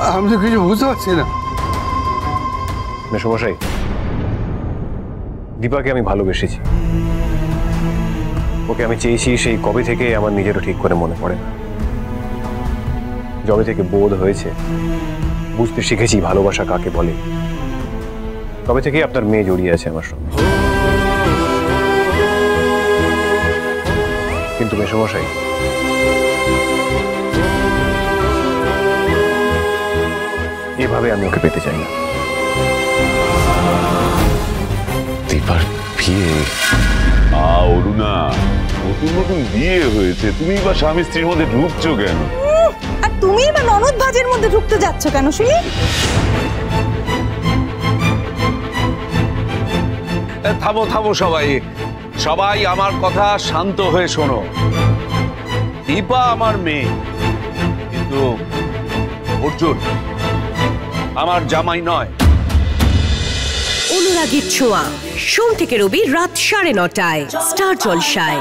আমি তো কিছু বুঝতে পারছি না। মেসমশাই, দীপাকে আমি ভালোবেসেছি, ওকে আমি চেয়েছি সেই কবে থেকে আমার নিজেরও ঠিক করে মনে পড়ে না। যবে থেকে বোধ হয়েছে, বুঝতে শিখেছি ভালোবাসা কাকে বলে, তবে থেকেই আপনার মেয়ে জড়িয়ে আছে আমার সঙ্গে। কিন্তু মেসমশাই, এভাবে আমি ওকে পেতে চাই না। দীপার বিয়ে? অরুণা, নতুন নতুন বিয়ে হয়েছে, তুমি বা স্বামী স্ত্রীর মধ্যে ঢুকছো কেন? আর তুমি বা ননদ ভাজের মধ্যে ঢুকতে যাচ্ছ কেন শুনি? থামো থামো সবাই, সবাই আমার কথা শান্ত হয়ে শোনো। দীপা আমার মেয়ে, কিন্তু অর্জুন আমার জামাই নয়। অনুরাগীর ছোঁয়া, সোম থেকে রবি রাত 9:30টায় স্টার জলসায়।